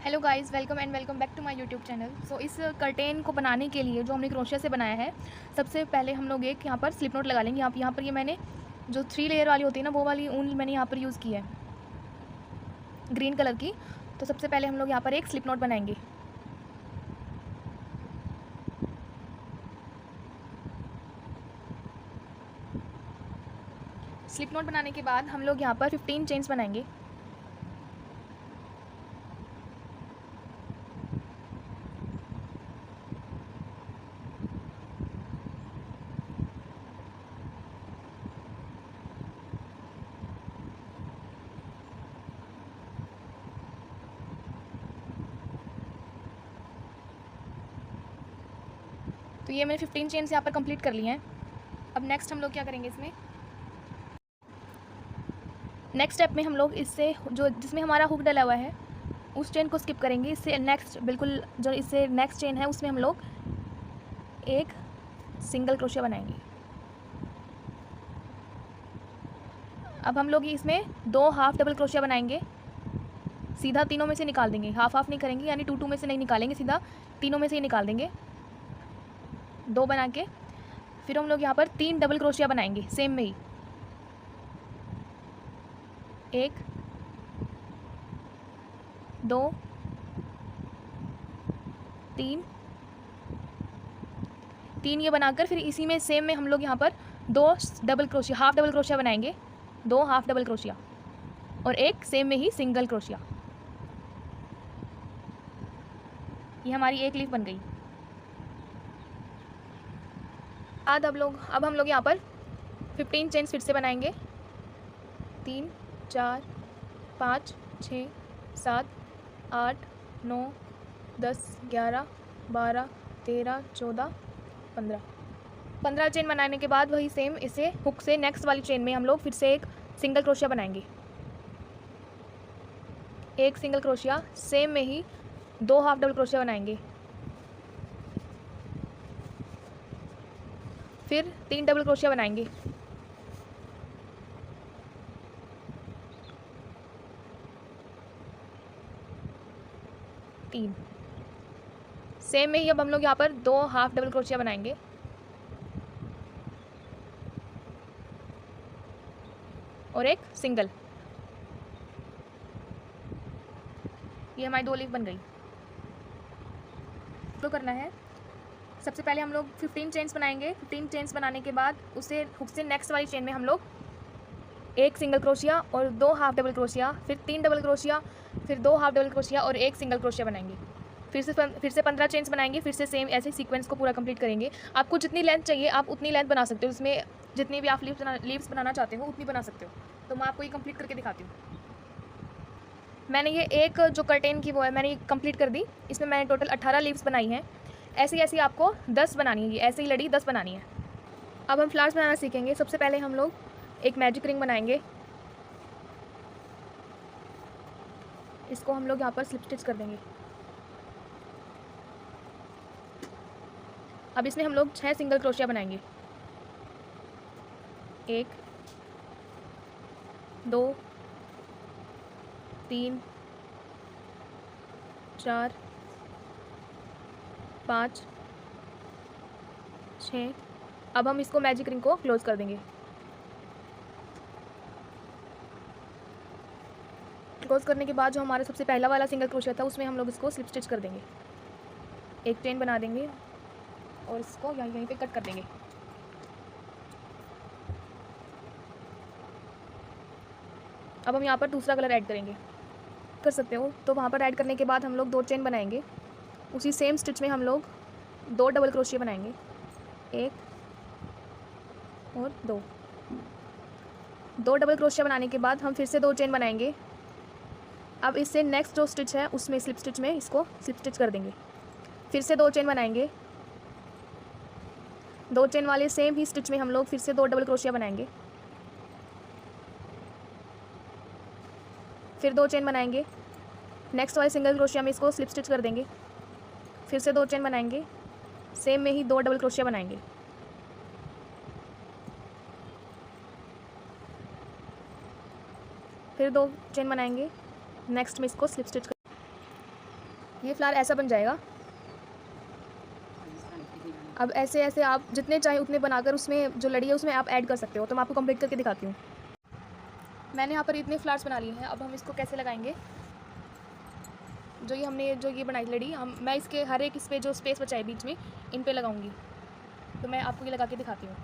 Hello guys, welcome back to my YouTube channel. So इस curtain को बनाने के लिए जो हमने क्रोशिया से बनाया है, सबसे पहले हम लोग एक यहाँ पर स्लिप नोट लगा लेंगे। यहाँ पर ये मैंने जो 3 लेयर वाली होती है ना, वो वाली ऊन मैंने यहाँ पर यूज़ की है, ग्रीन कलर की। तो सबसे पहले हम लोग यहाँ पर एक स्लिप नोट बनाएंगे। स्लिप नोट बनाने के बाद हम लोग यहाँ पर 15 चेन्स बनाएंगे। तो ये मैंने 15 चेन्स यहाँ पर कंप्लीट कर लिए हैं। अब नेक्स्ट हम लोग क्या करेंगे, इसमें नेक्स्ट स्टेप में हम लोग इससे जो जिसमें हमारा हुक डला हुआ है उस चेन को स्किप करेंगे। इससे नेक्स्ट बिल्कुल जो इससे नेक्स्ट चेन है उसमें हम लोग एक सिंगल क्रोशिया बनाएंगे। अब हम लोग इसमें 2 हाफ डबल क्रोशिया बनाएंगे। सीधा तीनों में से निकाल देंगे, हाफ हाफ नहीं करेंगे, यानी 2 में से नहीं निकालेंगे, सीधा तीनों में से ही निकाल देंगे। 2 बना के फिर हम लोग यहाँ पर 3 डबल क्रोशिया बनाएंगे सेम में ही। 1 2 3 ये बनाकर फिर इसी में सेम में हम लोग यहाँ पर 2 double crochet, half double crochet बनाएंगे। 2 हाफ डबल क्रोशिया और एक सेम में ही सिंगल क्रोशिया। ये हमारी एक लीफ बन गई। अब हम लोग यहाँ पर 15 चेन्स फिर से बनाएंगे। 3 4 5 6 7 8 9 10 11 12 13 14 15 चेन बनाने के बाद वही सेम इसे हुक से नेक्स्ट वाली चेन में हम लोग फिर से एक सिंगल क्रोशिया बनाएंगे। एक सिंगल क्रोशिया, सेम में ही 2 हाफ डबल क्रोशिया बनाएंगे। फिर 3 डबल क्रोशिया बनाएंगे। तीन सेम में ही अब हम लोग यहाँ पर 2 हाफ डबल क्रोशिया बनाएंगे और एक सिंगल। ये हमारी 2 लीफ बन गई। तो करना है, सबसे पहले हम लोग 15 चेन्स बनाएंगे। 15 चेन्स बनाने के बाद उसे हुक से नेक्स्ट वाली चेन में हम लोग एक सिंगल क्रोशिया और 2 हाफ डबल क्रोशिया, फिर 3 डबल क्रोशिया, फिर 2 हाफ डबल क्रोशिया और एक सिंगल क्रोशिया बनाएंगे। फिर से 15 चेन्स बनाएंगे। फिर से सेम ऐसे सीक्वेंस को पूरा कंप्लीट करेंगे। आपको जितनी लेंथ चाहिए आप उतनी लेंथ बना सकते हो, उसमें जितनी भी आप लीव्स बनाना चाहते हो उतनी बना सकते हो। तो मैं आपको ये कंप्लीट करके दिखाती हूँ। मैंने ये एक जो कर्टेन की वो है मैंने ये कंप्लीट कर दी। इसमें मैंने टोटल 18 लीव्स बनाई हैं। ऐसी ऐसी आपको 10 बनानी है, ऐसे ही लड़ी 10 बनानी है। अब हम फ्लावर्स बनाना सीखेंगे। सबसे पहले हम लोग एक मैजिक रिंग बनाएंगे। इसको हम लोग यहाँ पर स्लिप स्टिच कर देंगे। अब इसमें हम लोग 6 सिंगल क्रोशिया बनाएंगे। 1 2 3 4 5 6। अब हम इसको मैजिक रिंग को क्लोज कर देंगे। क्लोज करने के बाद जो हमारा सबसे पहला वाला सिंगल क्रोशिया था उसमें हम लोग इसको स्लिप स्टिच कर देंगे। एक चेन बना देंगे और इसको यहीं पे कट कर देंगे। अब हम यहाँ पर दूसरा कलर ऐड करेंगे, कर सकते हो। तो वहाँ पर ऐड करने के बाद हम लोग 2 चेन बनाएंगे। उसी सेम स्टिच में हम लोग 2 डबल क्रोशिया बनाएंगे। 1 और 2 डबल क्रोशिया बनाने के बाद हम फिर से 2 चेन बनाएंगे। अब इससे नेक्स्ट जो स्टिच है उसमें स्लिप स्टिच में इसको स्लिप स्टिच कर देंगे। फिर से 2 चेन बनाएंगे। 2 चेन वाले सेम ही स्टिच में हम लोग फिर से 2 डबल क्रोशिया बनाएंगे। फिर 2 चेन बनाएंगे। नेक्स्ट वाले सिंगल क्रोशिया में इसको स्लिप स्टिच कर देंगे। फिर से 2 चेन बनाएंगे, सेम में ही 2 डबल क्रोशिया बनाएंगे। फिर 2 चेन बनाएंगे। नेक्स्ट में इसको स्लिप स्टिच कर ये फ्लावर ऐसा बन जाएगा। अब ऐसे ऐसे आप जितने चाहे उतने बनाकर उसमें जो लड़ी है उसमें आप ऐड कर सकते हो। तो मैं आपको कंप्लीट करके दिखाती हूँ। मैंने यहाँ पर इतने फ्लावर्स बना लिए हैं। अब हम इसको कैसे लगाएंगे, जो ये बनाई लड़ी मैं इसके हर एक इस पर जो स्पेस बचा है बीच में इन पे लगाऊंगी। तो मैं आपको ये लगा के दिखाती हूँ।